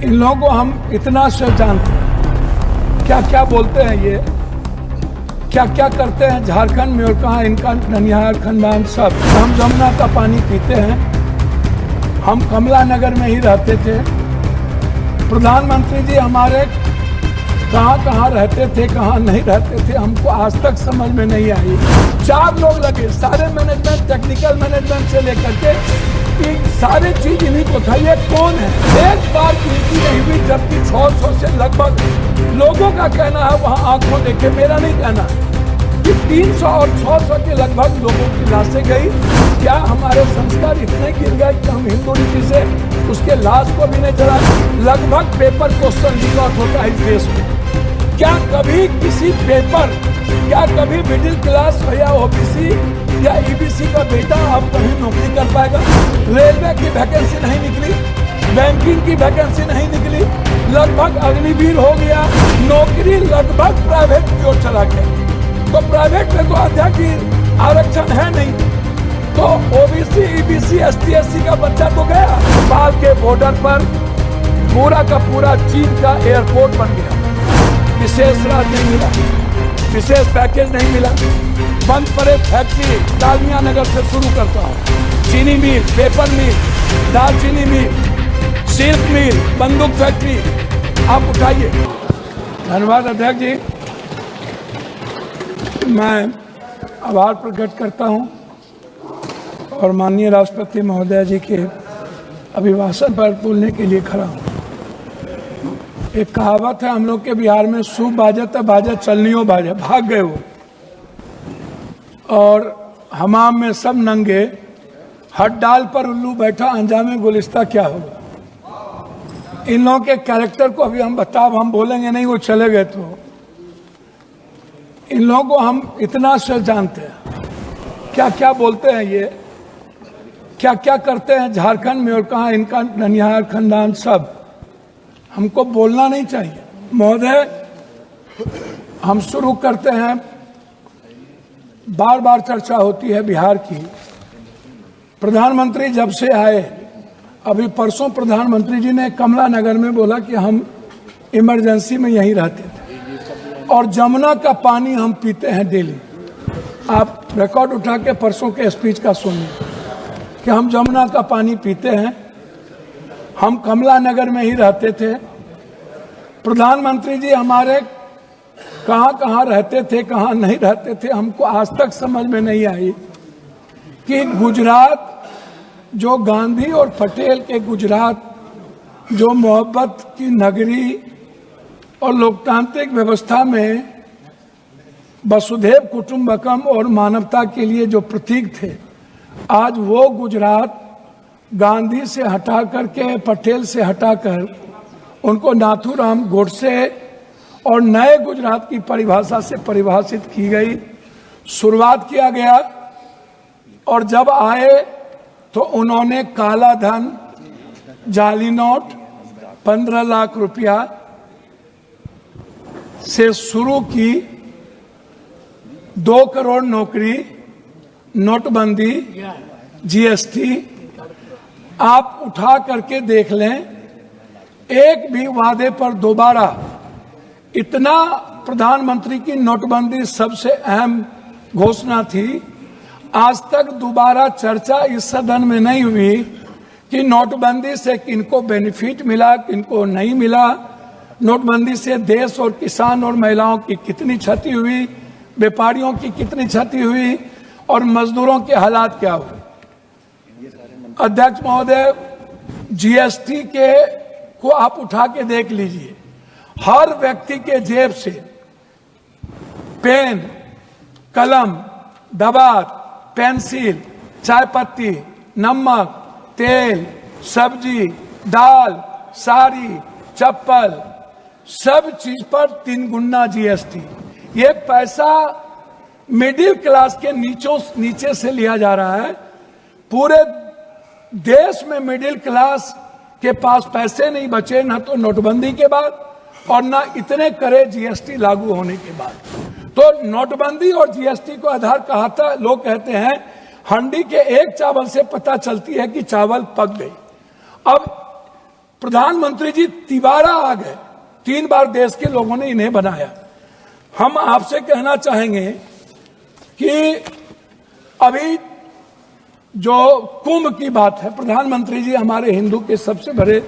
इन लोगों को हम इतना से जानते हैं, क्या क्या बोलते हैं ये, क्या क्या करते हैं झारखंड में और कहाँ इनका ननिहाल खानदान सब। हम जमुना का पानी पीते हैं। हम कमला नगर में ही रहते थे। प्रधानमंत्री जी हमारे कहाँ कहाँ रहते थे, कहाँ नहीं रहते थे, हमको आज तक समझ में नहीं आई। 4 लोग लगे, सारे मैनेजमेंट, टेक्निकल मैनेजमेंट से लेकर के सारे चीज इन्हीं को था। ये कौन है? एक बार गिनती नहीं हुई, जबकि 600 से लगभग लोगों का कहना है, वहां आंखों देखे, मेरा नहीं कहना, कि 300 और 600 के लगभग लोगों की लाशें गई। क्या हमारे संस्कार इतने गिर गए कि हम हिंदू नीति से उसके लाश को भी नहीं चला? लगभग पेपर क्वेश्चन रिकॉर्ड होता है इस देश में। क्या कभी किसी पेपर, क्या कभी मिडिल क्लास या ओबीसी या ईबीसी का बेटा अब कहीं नौकरी कर पाएगा? रेलवे की वैकेंसी नहीं निकली, बैंकिंग की वैकेंसी नहीं निकली, लगभग अग्निवीर हो गया, नौकरी लगभग प्राइवेट की ओर चला गया। तो प्राइवेट में तो अध्यक्ष आरक्षण है नहीं, तो ओबीसी, ईबीसी, एसटी, एससी का बच्चा तो गया। नेपाल के बॉर्डर पर पूरा का पूरा चीन का एयरपोर्ट बन गया। विशेष राज नहीं मिला, विशेष पैकेज नहीं मिला। बंद पड़े फैक्ट्री, डालमिया नगर से शुरू करता हूँ, चीनी मिल, पेपर मिल, दालचीनी मिल, सिल्क मिल, बंदूक फैक्ट्री, आप उठाइए। धन्यवाद अध्यक्ष जी। मैं आभार प्रकट करता हूँ और माननीय राष्ट्रपति महोदय जी के अभिभाषण पर बोलने के लिए खड़ा हूँ। एक कहावत है हम लोग के बिहार में, सूप बाजे तो बाजे, चलनियों बाजे, भाग गए वो। और हमाम में सब नंगे, हट डाल पर उल्लू बैठा, अंजामे गुलिस्ता क्या होगा। इन लोगों के कैरेक्टर को अभी हम हम बोलेंगे नहीं, वो चले गए। तो इन लोगों को हम इतना से जानते हैं, क्या क्या बोलते हैं ये, क्या क्या करते हैं झारखंड में और कहाँ इनका ननिहाल खानदान सब। हमको बोलना नहीं चाहिए। महोदय, हम शुरू करते हैं। बार बार चर्चा होती है बिहार की। प्रधानमंत्री जब से आए, अभी परसों प्रधानमंत्री जी ने कमला नगर में बोला कि हम इमरजेंसी में यहीं रहते थे और जमुना का पानी हम पीते हैं डेली। आप रिकॉर्ड उठा के परसों के स्पीच का सुनिए कि हम जमुना का पानी पीते हैं। हम कमला नगर में ही रहते थे। प्रधानमंत्री जी हमारे कहाँ कहाँ रहते थे, कहाँ नहीं रहते थे, हमको आज तक समझ में नहीं आई कि गुजरात, जो गांधी और पटेल के गुजरात, जो मोहब्बत की नगरी और लोकतांत्रिक व्यवस्था में वसुधैव कुटुंबकम और मानवता के लिए जो प्रतीक थे, आज वो गुजरात गांधी से हटा करके, पटेल से हटाकर उनको नाथूराम गोडसे और नए गुजरात की परिभाषा से परिभाषित की गई। शुरुआत किया गया और जब आए तो उन्होंने काला धन, जाली नोट, 15 लाख रुपया से शुरू की, 2 करोड़ नौकरी, नोटबंदी, जीएसटी, आप उठा करके देख लें। एक भी वादे पर दोबारा, इतना प्रधानमंत्री की नोटबंदी सबसे अहम घोषणा थी, आज तक दोबारा चर्चा इस सदन में नहीं हुई कि नोटबंदी से किनको बेनिफिट मिला, किनको नहीं मिला, नोटबंदी से देश और किसान और महिलाओं की कितनी क्षति हुई, व्यापारियों की कितनी क्षति हुई और मजदूरों के हालात क्या हुए। अध्यक्ष महोदय, जीएसटी के को आप उठा के देख लीजिए। हर व्यक्ति के जेब से पेन, कलम, दवात, पेंसिल, चाय पत्ती, नमक, तेल, सब्जी, दाल, साड़ी, चप्पल, सब चीज पर 3 गुना जीएसटी। ये पैसा मिडिल क्लास के नीचे से लिया जा रहा है। पूरे देश में मिडिल क्लास के पास पैसे नहीं बचे, न तो नोटबंदी के बाद और न इतने करे जीएसटी लागू होने के बाद। तो नोटबंदी और जीएसटी को आधार कहा था। लोग कहते हैं हंडी के एक चावल से पता चलती है कि चावल पक गई। अब प्रधानमंत्री जी तिबारा आ गए, 3 बार देश के लोगों ने इन्हें बनाया। हम आपसे कहना चाहेंगे कि अभी जो कुंभ की बात है, प्रधानमंत्री जी हमारे हिंदू के सबसे बड़े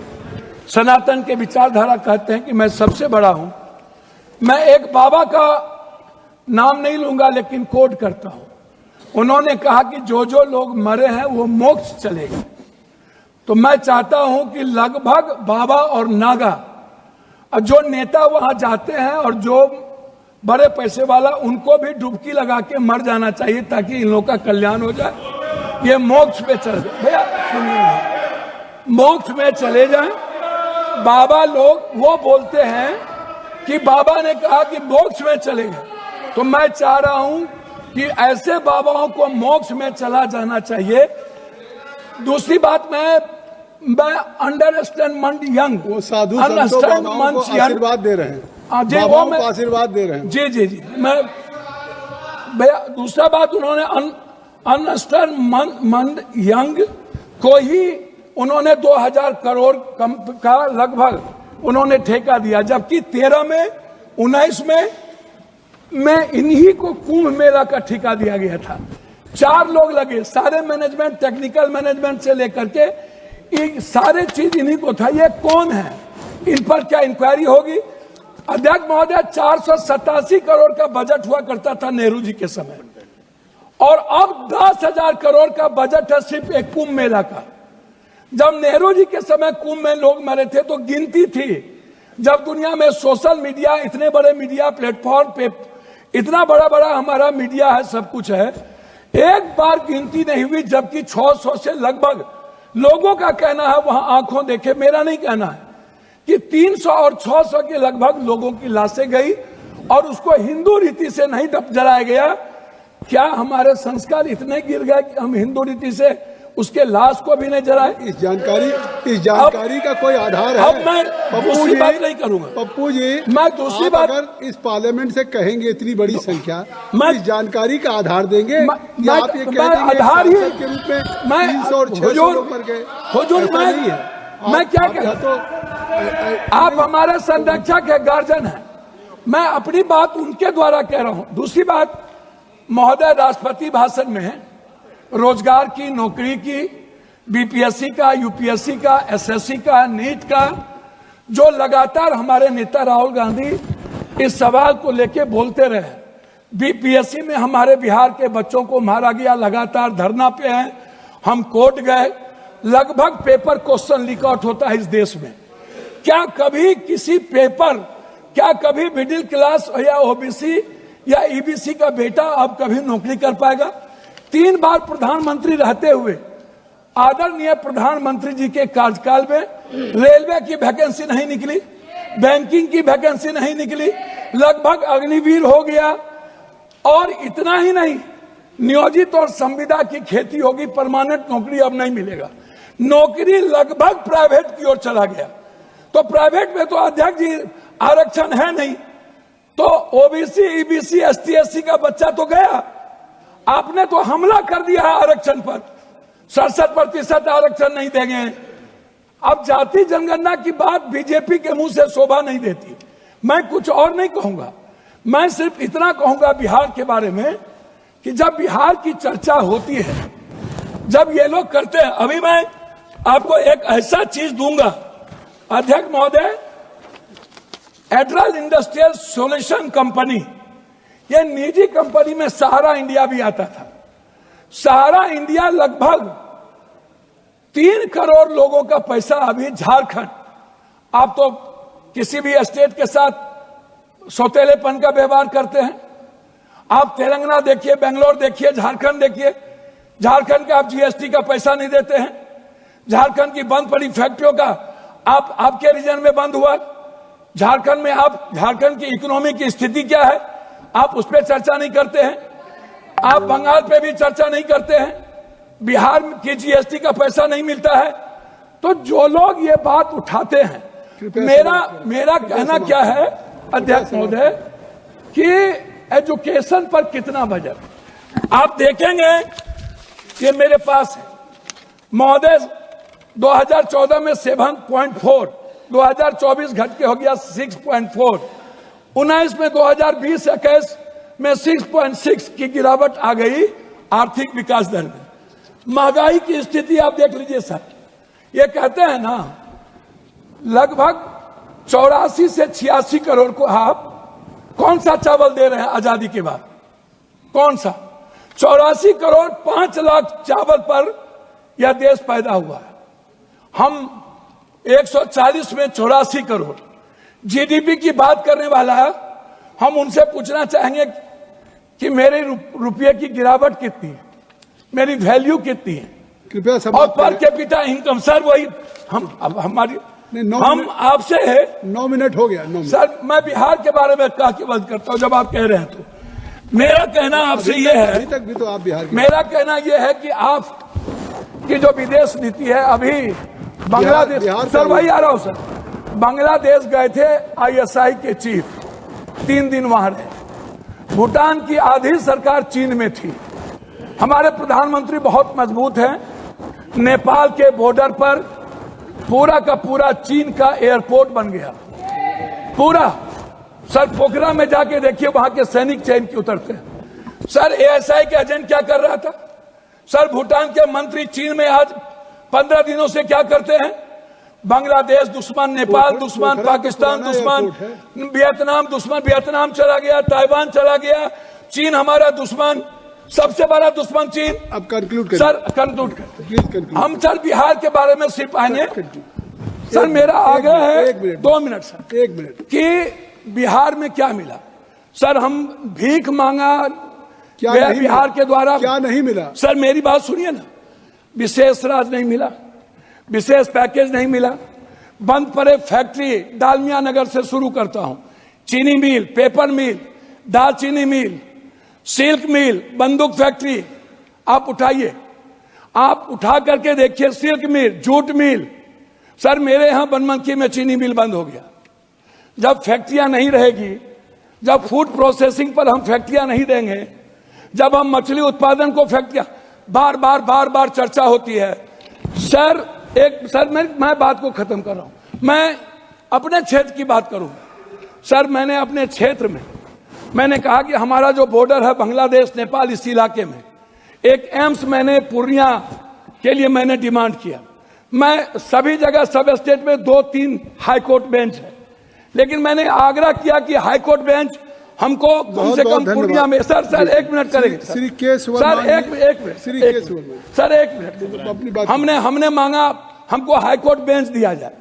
सनातन के विचारधारा कहते हैं कि मैं सबसे बड़ा हूं। मैं एक बाबा का नाम नहीं लूंगा लेकिन कोट करता हूं। उन्होंने कहा कि जो जो लोग मरे हैं वो मोक्ष चलेगा। तो मैं चाहता हूं कि लगभग बाबा और नागा जो नेता वहां जाते हैं और जो बड़े पैसे वाला, उनको भी डुबकी लगा के मर जाना चाहिए ताकि इन लोगों का कल्याण हो जाए। ये मोक्ष पे चले जाए। भैया सुनिए, मोक्ष में चले जाए। बाबा लोग वो बोलते हैं कि बाबा ने कहा कि मोक्ष में चले गए, तो मैं चाह रहा हूं कि ऐसे बाबाओं को मोक्ष में चला जाना चाहिए। दूसरी बात, मैं अंडरस्टैंड यंग, वो साधु संतों को आशीर्वाद दे रहे हैं, जी वो मैं आशीर्वाद दे रहे हैं। जी जी जी मैं भैया, दूसरा बात, उन्होंने अंडरस्टैंड यंग को ही उन्होंने 2000 करोड़ का लगभग उन्होंने ठेका दिया, जबकि 13 में 19 में इन्हीं को कुंभ मेला का ठेका दिया गया था। 4 लोग लगे, सारे मैनेजमेंट, टेक्निकल मैनेजमेंट से लेकर के सारे चीज इन्हीं को था। ये कौन है, इन पर क्या इंक्वायरी होगी? अध्यक्ष महोदय, 487 करोड़ का बजट हुआ करता था नेहरू जी के समय, और अब 10,000 करोड़ का बजट है सिर्फ एक कुंभ मेला का। जब नेहरू जी के समय कुंभ में लोग मरे थे तो गिनती थी। जब दुनिया में सोशल मीडिया, इतने बड़े मीडिया प्लेटफॉर्म पे इतना बड़ा बड़ा हमारा मीडिया है, सब कुछ है, एक बार गिनती नहीं हुई, जबकि 600 से लगभग लोगों का कहना है, वहां आंखों देखे, मेरा नहीं कहना है, कि 300 और 600 के लगभग लोगों की लाशें गई और उसको हिंदू रीति से नहीं जलाया गया। क्या हमारे संस्कार इतने गिर गए कि हम हिंदू रीति से उसके लाश को भी नहीं जलाए? इस जानकारी का कोई आधार है? अब मैं दूसरी बात नहीं करूंगा पप्पू जी, मैं दूसरी बात, अगर इस पार्लियामेंट से कहेंगे इतनी बड़ी संख्या, मैं इस जानकारी का आधार देंगे या आप ये कह देंगे आधार ही के रूप में 300 और 600 पर गए? हुजूर, मैं क्या कहता, तो आप हमारे संरक्षक है, गार्जियन है, मैं अपनी बात उनके द्वारा कह रहा हूं। दूसरी बात, महोदय राष्ट्रपति भाषण में रोजगार की, नौकरी की, बीपीएससी का, यूपीएससी का, एसएससी का, नीट का, जो लगातार हमारे नेता राहुल गांधी इस सवाल को लेके बोलते रहे। बीपीएससी में हमारे बिहार के बच्चों को मारा गया, लगातार धरना पे हैं, हम कोर्ट गए, लगभग पेपर क्वेश्चन लीक आउट होता है इस देश में। क्या कभी किसी पेपर, क्या कभी मिडिल क्लास या ओबीसी या ईबीसी का बेटा अब कभी नौकरी कर पाएगा? 3 बार प्रधानमंत्री रहते हुए आदरणीय प्रधानमंत्री जी के कार्यकाल में रेलवे की वैकेंसी नहीं निकली, बैंकिंग की वैकेंसी नहीं निकली, लगभग अग्निवीर हो गया। और इतना ही नहीं, नियोजित और संविदा की खेती होगी, परमानेंट नौकरी अब नहीं मिलेगा, नौकरी लगभग प्राइवेट की ओर चला गया। तो प्राइवेट में तो अध्यक्ष जी आरक्षण है नहीं, तो ओबीसी, ईबीसी, एसटी, एससी का बच्चा तो गया। आपने तो हमला कर दिया है आरक्षण पर, 67% आरक्षण नहीं देंगे। अब जाति जनगणना की बात बीजेपी के मुंह से शोभा नहीं देती। मैं कुछ और नहीं कहूंगा, मैं सिर्फ इतना कहूंगा बिहार के बारे में कि जब बिहार की चर्चा होती है, जब ये लोग करते हैं, अभी मैं आपको एक ऐसा चीज दूंगा अध्यक्ष महोदय, एड्रल इंडस्ट्रियल सॉल्यूशन कंपनी, ये निजी कंपनी में सहारा इंडिया भी आता था। सहारा इंडिया लगभग 3 करोड़ लोगों का पैसा अभी झारखंड, आप तो किसी भी स्टेट के साथ सौतेलेपन का व्यवहार करते हैं, आप तेलंगाना देखिए, बेंगलोर देखिए, झारखंड देखिए, झारखंड का आप जीएसटी का पैसा नहीं देते हैं, झारखंड की बंद पड़ी फैक्ट्रियों का आपके रीजन में बंद हुआ, झारखंड में आप, झारखंड की इकोनॉमी की स्थिति क्या है आप उस पर चर्चा नहीं करते हैं, आप बंगाल पे भी चर्चा नहीं करते हैं, बिहार की जीएसटी का पैसा नहीं मिलता है। तो जो लोग ये बात उठाते हैं, मेरा कहना क्या है अध्यक्ष महोदय कि एजुकेशन पर कितना बजट आप देखेंगे, ये मेरे पास है महोदय, 2014 में 7.4, 2024 घट के हो गया 6.4, 19 में 2020-21 में 6.6 की गिरावट आ गई आर्थिक विकास दर में। महंगाई की स्थिति आप देख लीजिए सर, ये कहते हैं ना लगभग 84 से 86 करोड़ को आप कौन सा चावल दे रहे हैं आजादी के बाद? कौन सा? 84 करोड़ 5 लाख चावल पर यह देश पैदा हुआ है। हम 140 में 84 करोड़ जीडीपी की बात करने वाला है। हम उनसे पूछना चाहेंगे कि मेरे रुपये की गिरावट कितनी है, मेरी वैल्यू कितनी है, कृपया और पर कैपिटा इनकम। सर वही हम आपसे है 9 मिनट हो गया। 9 मिनट। सर मैं बिहार के बारे में कह के बात करता हूं जब आप कह रहे हैं तो मेरा कहना आपसे ये है, अभी तक भी तो आप बिहार के, मेरा कहना ये है कि आप की जो विदेश नीति है अभी बांग्लादेश, सर वही आ रहा हूं सर, बांग्लादेश गए थे आईएसआई के चीफ, 3 दिन वहां रहे। भूटान की आधी सरकार चीन में थी। हमारे प्रधानमंत्री बहुत मजबूत हैं। नेपाल के बॉर्डर पर पूरा का पूरा चीन का एयरपोर्ट बन गया पूरा। सर पोखरा में जाके देखिए, वहां के सैनिक चैन के उतरते हैं। सर एएसआई के एजेंट क्या कर रहा था? सर भूटान के मंत्री चीन में आज 15 दिनों से क्या करते हैं? बांग्लादेश दुश्मन, नेपाल दुश्मन, पाकिस्तान दुश्मन, वियतनाम दुश्मन, वियतनाम चला गया, ताइवान चला गया, चीन हमारा दुश्मन, सबसे बड़ा दुश्मन चीन। अब कंक्लूड करें सर, कंक्लूड करते प्लीज कंक्लूड। हम सर बिहार के बारे में सिर्फ आएंगे। सर मेरा आग्रह है 2 मिनट सर, 1 मिनट कि बिहार में क्या मिला? सर हम भीख मांगा क्या बिहार के द्वारा, क्या नहीं मिला? सर मेरी बात सुनिए ना, विशेष राज नहीं मिला, विशेष पैकेज नहीं मिला, बंद पड़े फैक्ट्री, डालमिया नगर से शुरू करता हूं, चीनी मिल, पेपर मिल, दालचीनी मिल, सिल्क मिल, बंदूक फैक्ट्री, आप उठाइए, आप उठा करके देखिए, सिल्क मिल, जूट मिल। सर मेरे यहां बनमनखी में चीनी मिल बंद हो गया। जब फैक्ट्रियां नहीं रहेगी, जब फूड प्रोसेसिंग पर हम फैक्ट्रियां नहीं देंगे, जब हम मछली उत्पादन को फैक्ट्रियां, बार बार चर्चा होती है। सर मैं बात को खत्म कर रहा हूं, मैं अपने क्षेत्र की बात करूं। सर मैंने अपने क्षेत्र में मैंने कहा कि हमारा जो बॉर्डर है बांग्लादेश नेपाल, इस इलाके में एक एम्स मैंने पूर्णिया के लिए मैंने डिमांड किया। मैं सभी जगह सब स्टेट में 2-3 हाईकोर्ट बेंच है, लेकिन मैंने आग्रह किया कि हाईकोर्ट बेंच हमको कम से कम पूर्णिया में। सर 1 मिनट करेंगे सर, एक मिनट, हमने मांगा हमको हाईकोर्ट बेंच दिया जाए।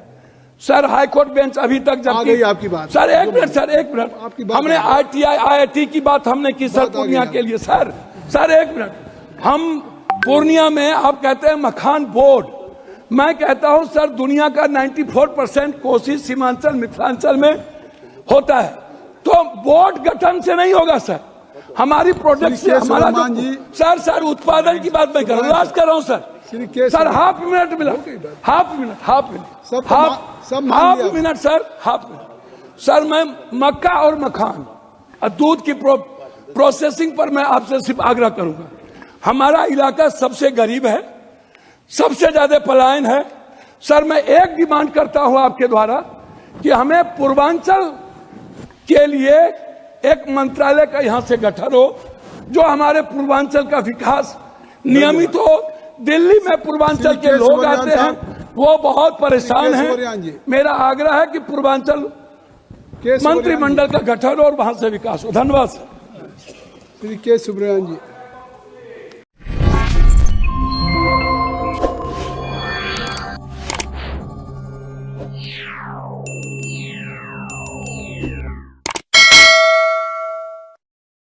सर हाईकोर्ट बेंच अभी तक जब आपकी बात, सर एक मिनट, हमने ITI IIT की बात हमने की सर पूर्णिया के लिए। सर 1 मिनट, हम पूर्णिया में आप कहते हैं मखान बोर्ड, मैं कहता हूं सर दुनिया का 94% कोशिश सीमांचल मिथिलांचल में होता है, तो बोर्ड गठन से नहीं होगा सर। हमारी प्रोडक्ट से हमारा सर उत्पादन की बात मैं कर रहा हूं सर हाफ मिनट मिला, हाफ मिनट सर मैं मक्का और मखान और दूध की प्रोसेसिंग पर मैं आपसे सिर्फ आग्रह करूंगा। हमारा इलाका सबसे गरीब है, सबसे ज्यादा पलायन है। सर मैं एक डिमांड करता हूं आपके द्वारा कि हमें पूर्वांचल के लिए एक मंत्रालय का यहां से गठन हो, जो हमारे पूर्वांचल का विकास नियमित हो। दिल्ली में पूर्वांचल के लोग आते हैं, वो बहुत परेशान हैं। मेरा आग्रह है कि पूर्वांचल मंत्रिमंडल का गठन हो और वहां से विकास हो। धन्यवाद सर। श्री के सुब्रमण्यन जी।